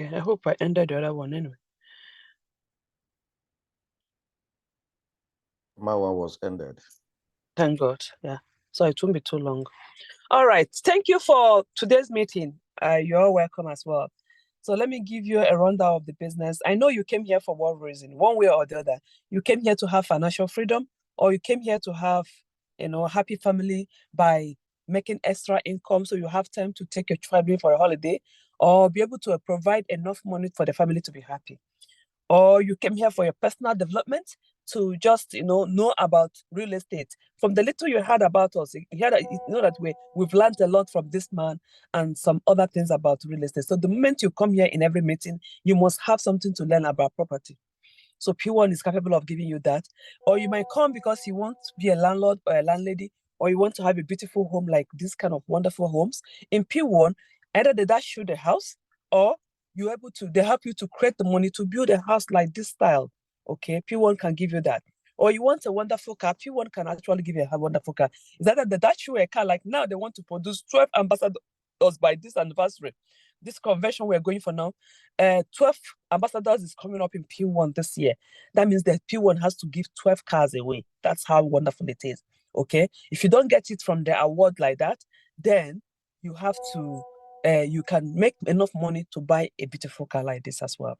Okay, I hope I ended the other one anyway. My one was ended. Thank God. Yeah. So it won't be too long. All right. Thank you for today's meeting. You're welcome as well. So let me give you a rundown of the business. I know you came here for one reason, one way or the other. You came here to have financial freedom, or you came here to have, a happy family by making extra income so you have time to take your traveling for a holiday, or be able to provide enough money for the family to be happy. Or you came here for your personal development to just know about real estate. From the little you heard about us, you know that we've learned a lot from this man and some other things about real estate. So the moment you come here in every meeting, you must have something to learn about property. So PWAN is capable of giving you that. Or you might come because you want to be a landlord or a landlady, or you want to have a beautiful home like this kind of wonderful homes. In PWAN, either they dash you the house, or they help you to create the money to build a house like this style. Okay, PWAN can give you that. Or you want a wonderful car, PWAN can actually give you a wonderful car. Is that they dash you a car like now they want to produce 12 ambassadors by this anniversary. This convention we're going for now, 12 ambassadors is coming up in PWAN this year. That means that PWAN has to give 12 cars away. That's how wonderful it is. Okay. If you don't get it from the award like that, then you have to, you can make enough money to buy a beautiful car like this as well.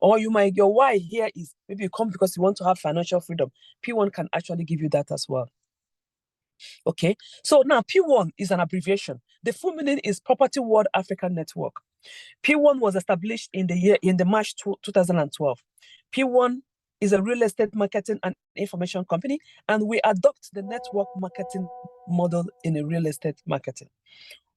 Or your why here is maybe you come because you want to have financial freedom. PWAN can actually give you that as well. Okay, so now PWAN is an abbreviation. The full meaning is Property World Africa Network. PWAN was established in the March 2012. PWAN is a real estate marketing and information company, and we adopt the network marketing model in a real estate marketing.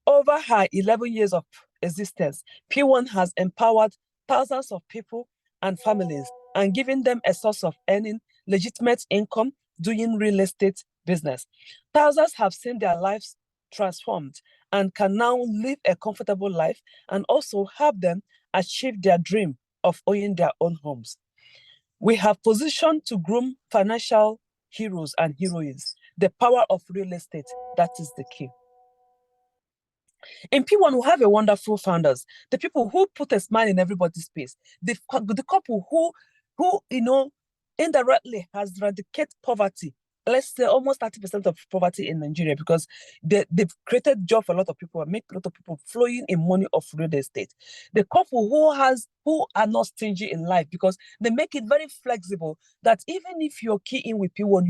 Over her 11 years of existence, PWAN has empowered thousands of people and families and given them a source of earning legitimate income doing real estate business. Thousands have seen their lives transformed and can now live a comfortable life and also help them achieve their dream of owning their own homes. We have positioned to groom financial heroes and heroines. The power of real estate, that is the key. In PWAN, we have a wonderful founders, the people who put a smile in everybody's face, the couple who indirectly has eradicated poverty. Let's say almost 30% of poverty in Nigeria, because they've created job for a lot of people and make a lot of people flowing in money of real estate. The couple who are not stingy in life, because they make it very flexible that even if you're key in with PWAN,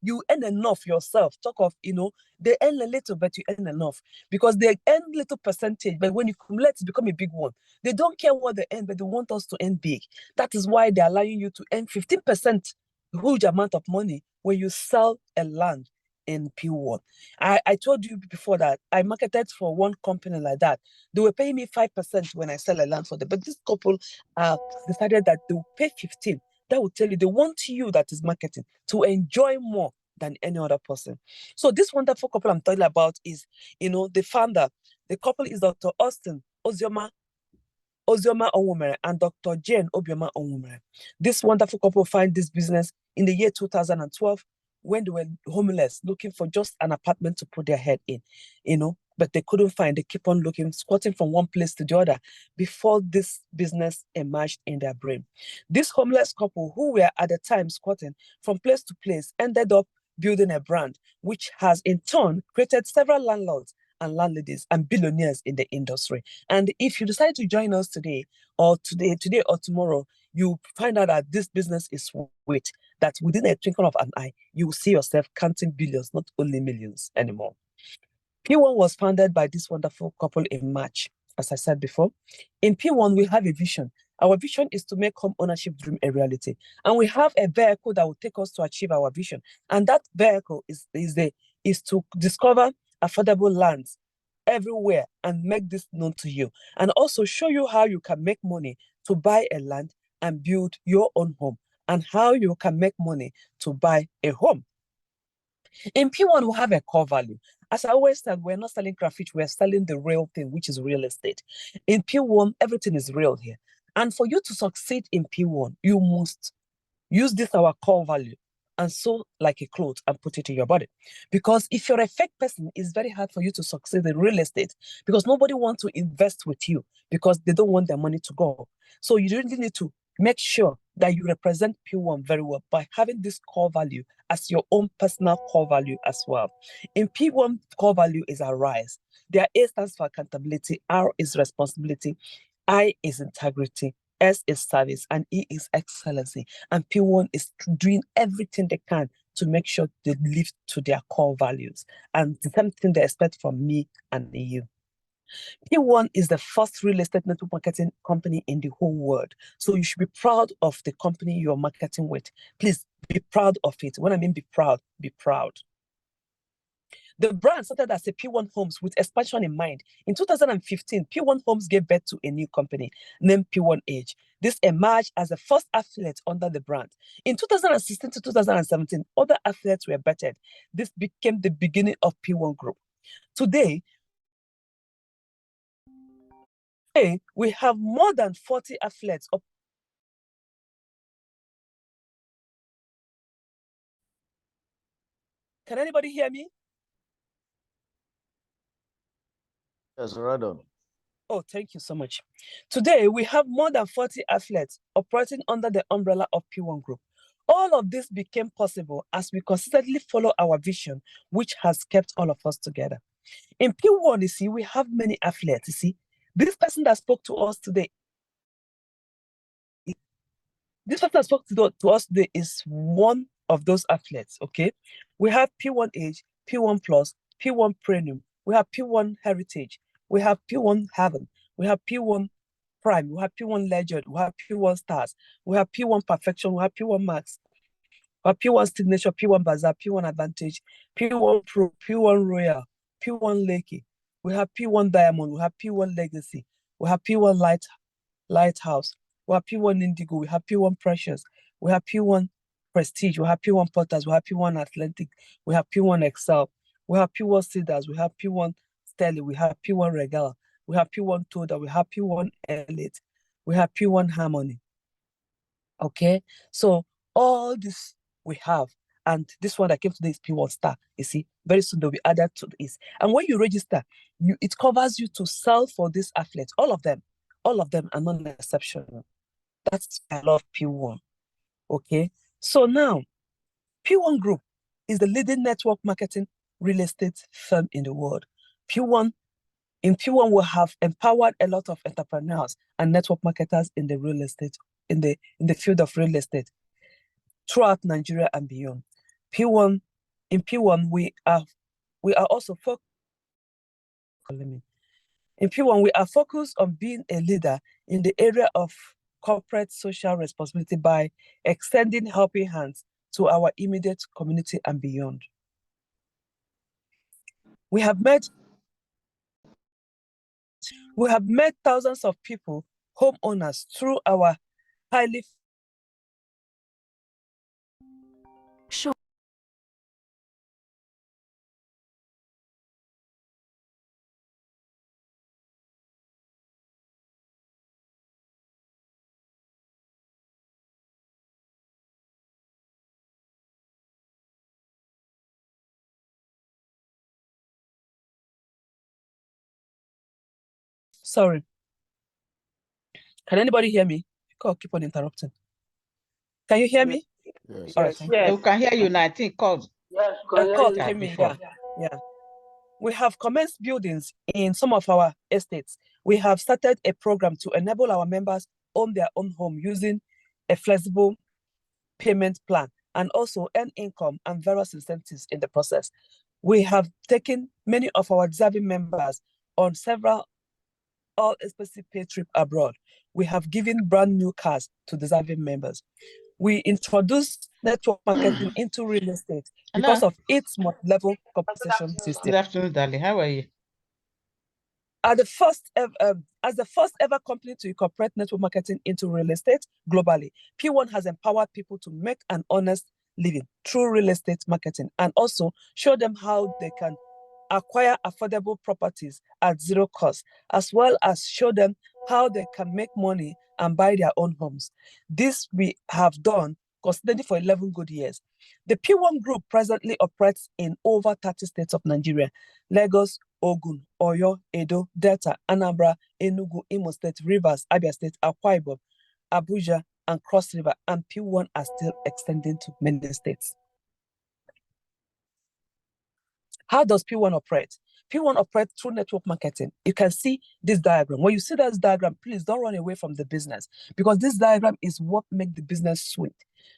you earn enough yourself. Talk of, they earn a little, but you earn enough, because they earn little percentage, but when you cumulate, it become a big one. They don't care what they earn, but they want us to earn big. That is why they're allowing you to earn 15%, huge amount of money when you sell a land in PWAN. I told you before that I marketed for one company like that. They were paying me 5% when I sell a land for them, but this couple decided that they will pay 15%. That will tell you they want you that is marketing to enjoy more than any other person. So this wonderful couple I'm talking about is, the founder. The couple is Dr. Austin Ozioma Onwumere and Dr. Jane Obioma Onwumere. This wonderful couple found this business in the year 2012 when they were homeless, looking for just an apartment to put their head in, but they couldn't find. They keep on looking, squatting from one place to the other before this business emerged in their brain. This homeless couple, who were at the time squatting from place to place, ended up building a brand, which has in turn created several landlords and landladies and billionaires in the industry. And if you decide to join us today or tomorrow, you find out that this business is sweet, that within a twinkle of an eye, you will see yourself counting billions, not only millions anymore. PWAN was founded by this wonderful couple in March, as I said before. In PWAN, we have a vision. Our vision is to make home ownership dream a reality. And we have a vehicle that will take us to achieve our vision. And that vehicle is to discover affordable lands everywhere and make this known to you. And also show you how you can make money to buy a land and build your own home, and how you can make money to buy a home. In PWAN, we have a core value. As I always said, we're not selling craft, we're selling the real thing, which is real estate. In PWAN, everything is real here. And for you to succeed in PWAN, you must use this, our core value. and sew like a cloth and put it in your body. Because if you're a fake person, it's very hard for you to succeed in real estate because nobody wants to invest with you because they don't want their money to go. So you really need to make sure that you represent P1 very well by having this core value as your own personal core value as well. In P1, core value is arise. Their A stands for accountability, R is responsibility, I is integrity, S is service, and E is excellency. And P1 is doing everything they can to make sure they live to their core values and the same thing they expect from me and you. P1 is the first real estate network marketing company in the whole world. So you should be proud of the company you're marketing with. Please be proud of it. When I mean be proud, be proud. The brand started as a P1 Homes with expansion in mind. In 2015, P1 Homes gave birth to a new company named P1 Age. This emerged as the first affiliate under the brand. In 2016 to 2017, other affiliates were bettered. This became the beginning of P1 Group. Today, we have more than 40 affiliates. Can anybody hear me? Yes, right on. Oh, thank you so much. Today, we have more than 40 affiliates operating under the umbrella of P1 Group. All of this became possible as we consistently follow our vision, which has kept all of us together. In P1, you see, we have many affiliates. You see, this person that spoke to us today, is one of those affiliates, okay? We have P1 Age, P1 Plus, P1 Premium, we have P1 Heritage, we have P1 Heaven, we have P1 Prime, we have P1 Legend, we have P1 Stars, we have P1 Perfection, we have P1 Max, we have P1 Signature, P1 Bazaar, P1 Advantage, P1 Pro, P1 Royal, P1 Lakey, we have P1 Diamond, we have P1 Legacy, we have P1 Lighthouse, we have P1 Indigo, we have P1 Precious, we have P1 Prestige, we have P1 Potters, we have P1 Atlantic, we have P1 Excel, we have P1 Cedars, we have P1 Stelly, we have P1 Regal, we have P1 Toda, we have P1 Elite, we have P1 Harmony. Okay, so all this we have, and this one that came today is P1 Star. You see, very soon they'll be added to this. And when you register, it covers you to sell for these athletes. All of them are not exceptional. That's why I love P1. Okay, so now P1 Group is the leading network marketing real estate firm in the world. In P1, we have empowered a lot of entrepreneurs and network marketers in the real estate, in the field of real estate throughout Nigeria and beyond. In P1, we are also focused. In P1, we are focused on being a leader in the area of corporate social responsibility by extending helping hands to our immediate community and beyond. We have met thousands of people, homeowners, through our highly Sure. Sorry. Can anybody hear me? Keep on interrupting. Can you hear me? Yes. All right. Yeah, we can hear you now. I think calls. Yes, Call came in. Yeah. We have commenced buildings in some of our estates. We have started a program to enable our members own their own home using a flexible payment plan and also earn income and various incentives in the process. We have taken many of our deserving members on several all-expensive pay trip abroad. We have given brand new cars to deserving members. We introduced network marketing into real estate because of its multi-level compensation system. Good afternoon, darling. How are you? As the first ever company to incorporate network marketing into real estate globally, P1 has empowered people to make an honest living through real estate marketing and also show them how they can acquire affordable properties at zero cost, as well as show them how they can make money and buy their own homes. This we have done consistently for 11 good years. The P1 group presently operates in over 30 states of Nigeria: Lagos, Ogun, Oyo, Edo, Delta, Anambra, Enugu, Imo State, Rivers, Abia State, Akwa Ibom, Abuja, and Cross River, and P1 are still extending to many states. How does P1 operate? P1 operates through network marketing. You can see this diagram. When you see this diagram, please don't run away from the business, because this diagram is what makes the business sweet.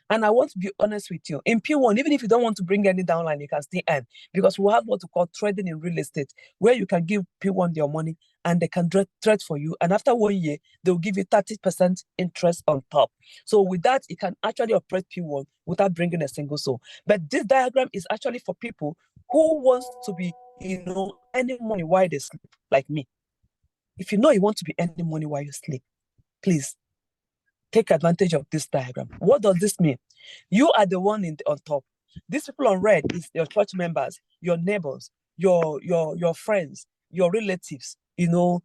And I want to be honest with you. In P1, even if you don't want to bring any downline, you can still earn, because we have what we call trading in real estate, where you can give P1 your money and they can trade for you. And after 1 year, they'll give you 30% interest on top. So with that, you can actually operate P1 without bringing a single soul. But this diagram is actually for people who wants to be, earning money while they sleep, like me. If you know you want to be earning money while you sleep, please take advantage of this diagram. What does this mean? You are the one on top. These people on red is your church members, your neighbors, your friends, your relatives, your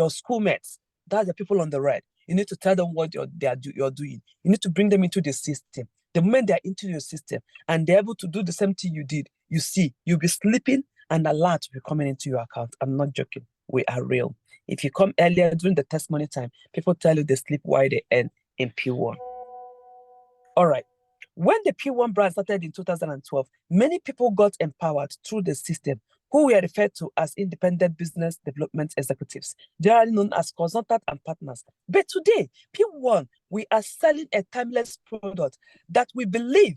schoolmates. That's the people on the red. You need to tell them what you're doing. You need to bring them into the system. The moment they're into your system and they're able to do the same thing you did, you'll be sleeping and alert will be coming into your account. I'm not joking. We are real. If you come earlier during the testimony time, people tell you they sleep while they earn in P1. All right. When the P1 brand started in 2012, many people got empowered through the system, who were referred to as independent business development executives, generally known as consultants and partners. But today, P1, we are selling a timeless product that we believe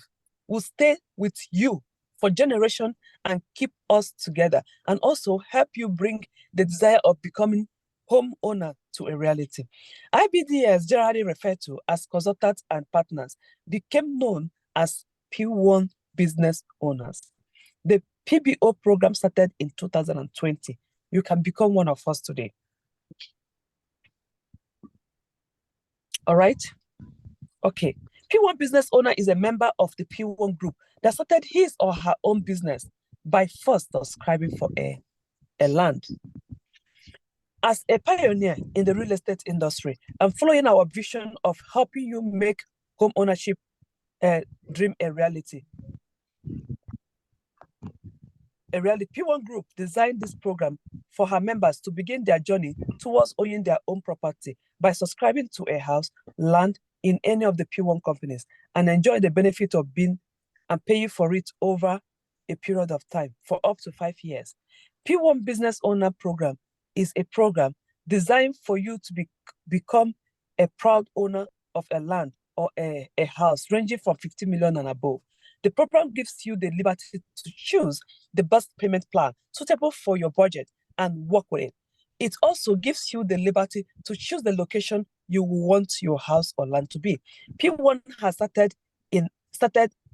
will stay with you for generation and keep us together, and also help you bring the desire of becoming homeowner to a reality. IBDs, generally referred to as consultants and partners, became known as P1 business owners. The PBO program started in 2020. You can become one of us today. All right? Okay. P1 business owner is a member of the P1 group that started his or her own business by first subscribing for a land. As a pioneer in the real estate industry and following our vision of helping you make home ownership dream a reality, P1 Group designed this program for her members to begin their journey towards owning their own property by subscribing to a house, land in any of the P1 companies and enjoy the benefit of being and paying for it over a period of time for up to 5 years. P1 Business Owner Program is a program designed for you to become a proud owner of a land or a house ranging from 50 million and above. The program gives you the liberty to choose the best payment plan suitable for your budget and work with it. It also gives you the liberty to choose the location you want your house or land to be. P1 has started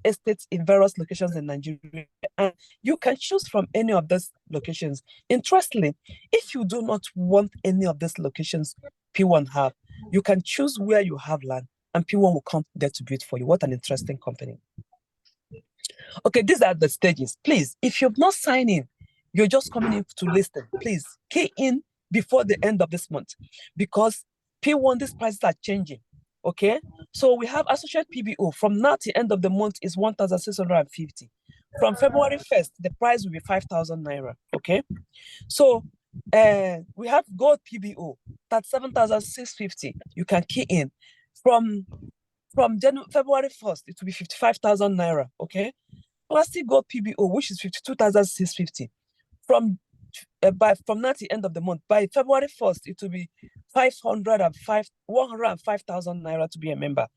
estates in various locations in Nigeria, and you can choose from any of those locations. Interestingly, if you do not want any of these locations P1 have, you can choose where you have land, and P1 will come there to build for you. What an interesting company. Okay, these are the stages. Please, if you've not signed in, you're just coming in to listen, please key in before the end of this month, because P1, these prices are changing. Okay, so we have associate PBO from now to end of the month is 1,650. From February 1st, the price will be 5,000 naira. Okay, so we have gold PBO, that's 7,650. You can key in. From February 1st, it will be 55,000 naira. Okay, plastic gold PBO, which is 52,650. From now to end of the month, by February 1st, it will be 105,000 naira to be a member.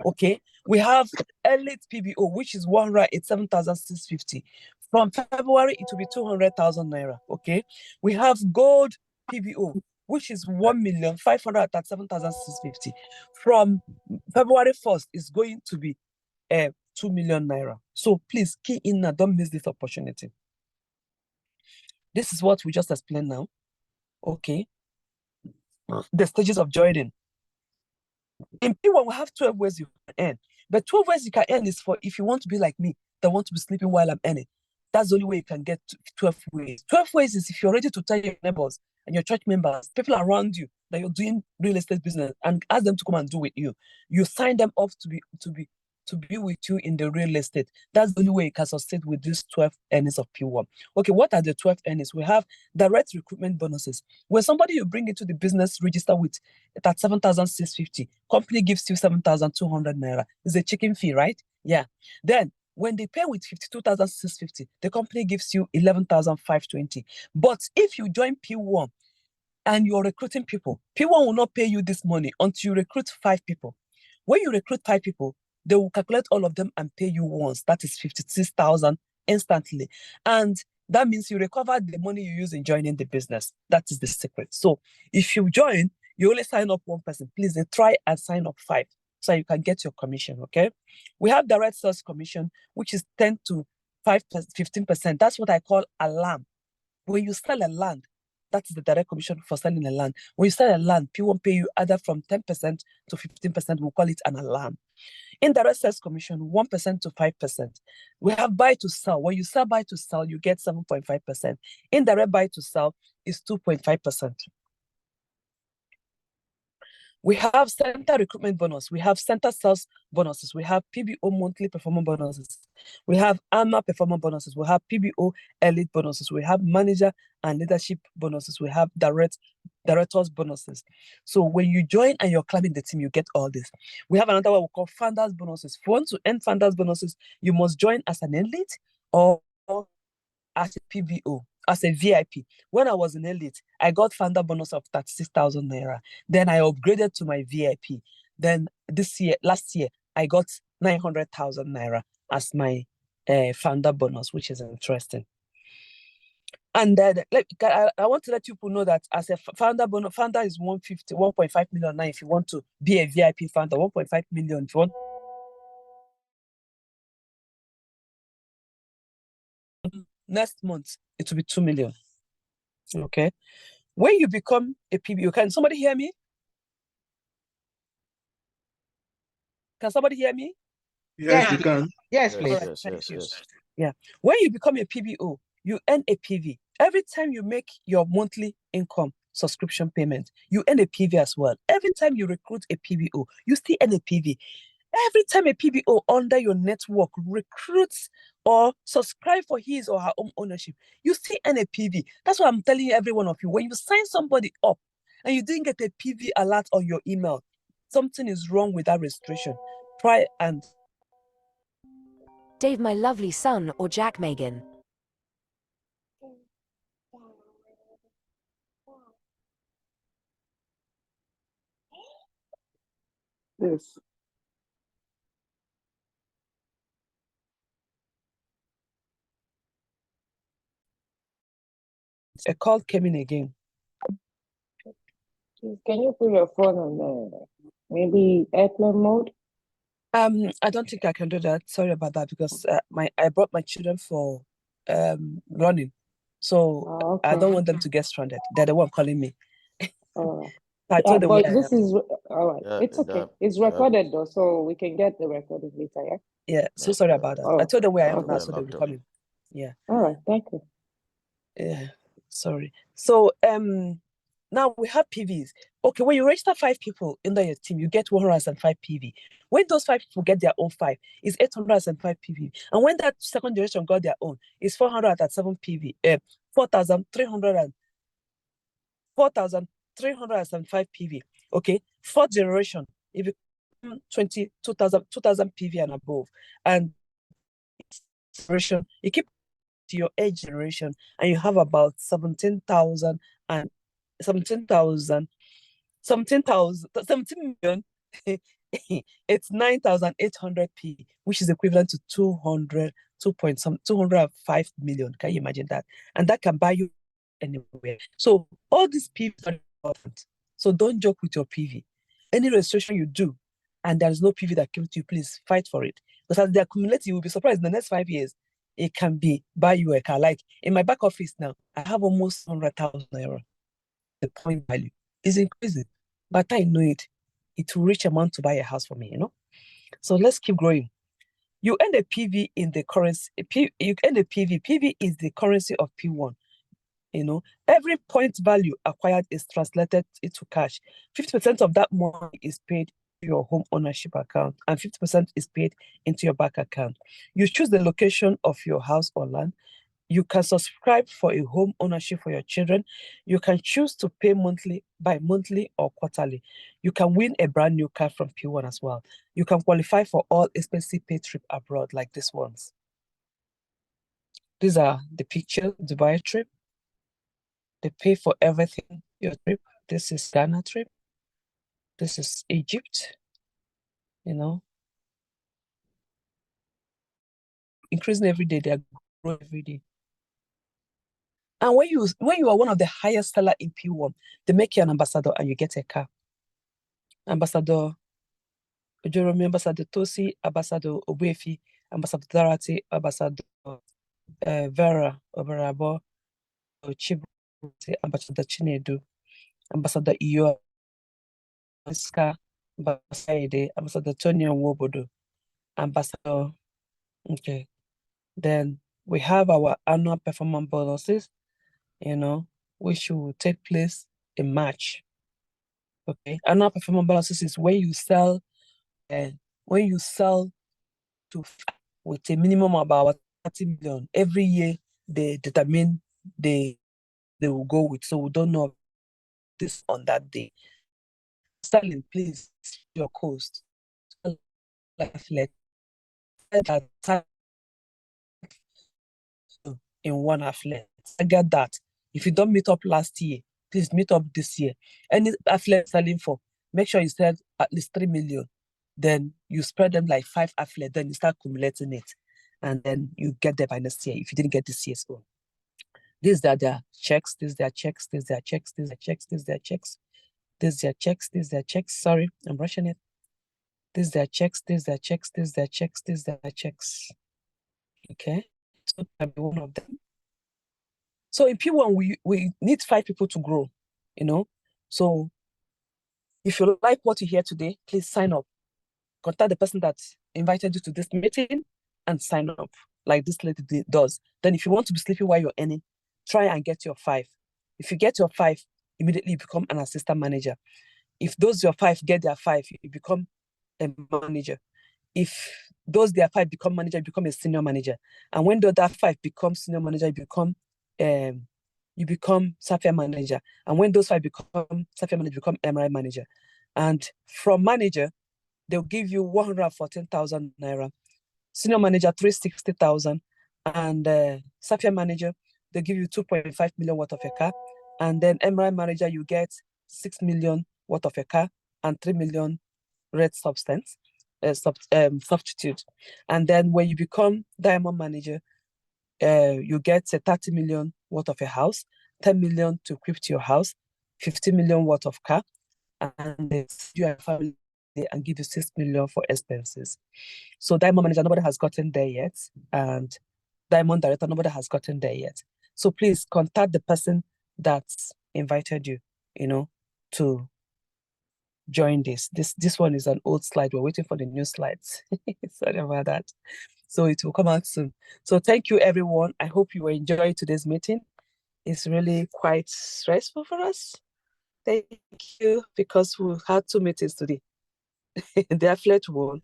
Okay, we have elite PBO, which is 187,650. From February, it will be 200,000 naira. Okay, we have gold PBO, which is 1,537,650. From February 1st, it's going to be 2 million naira. So please key in and don't miss this opportunity. This is what we just explained now. Okay. The stages of joining. In P1, we have 12 ways you can earn. The 12 ways you can earn is for if you want to be like me, that want to be sleeping while I'm earning. That's the only way you can get 12 ways. 12 ways is if you're ready to tell your neighbors and your church members, people around you, that you're doing real estate business and ask them to come and do with you. You sign them up to to be with you in the real estate. That's the only way you can sustain with these 12 earnings of P1. Okay, what are the 12 earnings? We have direct recruitment bonuses. When somebody you bring into the business register with at 7,650, company gives you 7,200 naira. It's a chicken fee, right? Yeah. Then when they pay with 52,650, the company gives you 11,520. But if you join P1 and you're recruiting people, P1 will not pay you this money until you recruit 5 people. When you recruit 5 people, they will calculate all of them and pay you once. That is 56,000 instantly. And that means you recover the money you use in joining the business. That is the secret. So if you join, you only sign up 1 person. Please try and sign up 5 so you can get your commission, okay? We have direct sales commission, which is 10 to 15%. That's what I call alarm. When you sell a land, that is the direct commission for selling a land. When you sell a land, people won't pay you either from 10% to 15%. We'll call it an alarm. Indirect sales commission, 1% to 5%. We have buy to sell. When you sell buy to sell, you get 7.5%. Indirect buy to sell is 2.5%. We have center recruitment bonus. We have center sales bonuses. We have PBO monthly performance bonuses. We have AMA performance bonuses. We have PBO elite bonuses. We have manager and leadership bonuses. We have directors bonuses. So when you join and you're climbing the team, you get all this. We have another one we call founders bonuses. If you want to earn founders bonuses, you must join as an elite or as a PBO, as a VIP. When I was in elite, I got founder bonus of 36,000 naira. Then I upgraded to my VIP. Then last year, I got 900,000 naira as my founder bonus, which is interesting. And then I want to let people know that as a founder bonus, founder is 1.5 million now. If you want to be a VIP founder, 1.5 million. If you want next month, it will be 2 million. Okay. When you become a PBO, can somebody hear me? Can somebody hear me? Yes, you can. Yes, please. Right, thank you. Yeah. When you become a PBO, you earn a PV. Every time you make your monthly income subscription payment, you earn a PV as well. Every time you recruit a PBO, you still earn a PV. Every time a PBO under your network recruits or subscribe for his or her own ownership, you still earn a PV. That's what I'm telling every one of you. When you sign somebody up and you didn't get a PV alert on your email, something is wrong with that registration. Try and Dave, my lovely son, or Jack Megan. Yes. a call came in again. Can you put your phone on maybe airplane mode? I don't think I can do that. Sorry about that, because I brought my children for running, so I don't want them to get stranded. They're the one calling me. I told them but where I this am. is all right. It's okay. It's recorded though, so we can get the recording later. Yeah. Yeah. So sorry about that. I told them where I am now, so they'll be coming. Yeah. All right. Thank you. Yeah. Sorry. So now we have PVs. Okay, when you register 5 people under your team, you get 105 PV. When those 5 people get their own 5, it's 805 PV. And when that second generation got their own, it's 407 PV. 4,375 PV. Okay, 4th generation, if you 2,000 PV and above, and generation, you keep to your age generation, and you have about 17 million. It's 9,800 P, which is equivalent to 205 million. Can you imagine that? And that can buy you anywhere. So all these PV are important. So don't joke with your PV. Any registration you do, and there is no PV that came to you, please fight for it. Because as they accumulate, you will be surprised in the next 5 years, it can be buy you a car. Like in my back office now, I have almost 100,000 naira. The point value is increasing, but I know it will reach amount to buy a house for me, So let's keep growing. You earn a PV in the currency. You earn a PV. PV is the currency of P1. Every point value acquired is translated into cash. 50% of that money is paid your home ownership account, and 50% is paid into your bank account. You choose the location of your house or land. You can subscribe for a home ownership for your children. You can choose to pay monthly, bi-monthly, or quarterly. You can win a brand new car from PWAN as well. You can qualify for all expensive paid trip abroad like this ones. These are the pictures, Dubai trip. They pay for everything, your trip. This is Ghana trip. This is Egypt, you know. Increasing every day, they are growing every day. And when you are one of the highest seller in PWAN, they make you an ambassador and you get a car. Ambassador Jerome, Ambassador Tosi, Ambassador Obuefi, Ambassador Darati, Ambassador Vera Oberabo, Chibu, Ambassador Chinedu, Ambassador Iyo, Ambassador Tony Nwobodo, Ambassador. Okay. Then we have our annual performance bonuses, you know, which will take place in March. Okay. Annual performance bonuses is when you sell to with a minimum of about 30 million every year. They determine they will go with. So we don't know this on that day. Selling, please, your cost. In one affiliate. I get that. If you don't meet up last year, please meet up this year. Any affiliate selling for, make sure you sell at least 3 million. Then you spread them like 5 affiliates, then you start accumulating it. And then you get there by next year if you didn't get this year's own. These are their checks, these are their checks, these are their checks, these are checks, these are their checks, these are their checks, these are their checks. Sorry, I'm rushing it. These are their checks, these are their checks, these are their checks, these are their checks. Okay, so that be one of them. So in PWAN, we need 5 people to grow, you know. So if you like what you hear today, please sign up. Contact the person that invited you to this meeting and sign up like this lady does. Then if you want to be sleeping while you're earning, try and get your 5. If you get your 5, immediately you become an assistant manager. If those your 5 get their 5, you become a manager. If those their 5 become manager, you become a senior manager. And when the other 5 become senior manager, you become Safia manager. And when those 5 become Safia manager, you become MRI manager. And from manager, they'll give you 114,000 naira. Senior manager, 360,000. And Safia manager, they'll give you 2.5 million worth of a car. And then MRI manager, you get 6 million worth of a car and 3 million red substance. Substitute. And then when you become diamond manager, you get 30 million worth of a house, 10 million to equip to your house, 50 million worth of car, and you and family and give you 6 million for expenses. So diamond manager, nobody has gotten there yet, and diamond director, nobody has gotten there yet. So please contact the person that invited you, you know, to join this. This one is an old slide. We're waiting for the new slides. Sorry about that. So it will come out soon. So thank you, everyone. I hope you enjoyed today's meeting. It's really quite stressful for us. Thank you, because we had 2 meetings today. The affiliate one,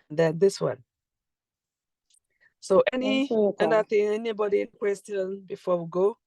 and then this one. So anybody question before we go?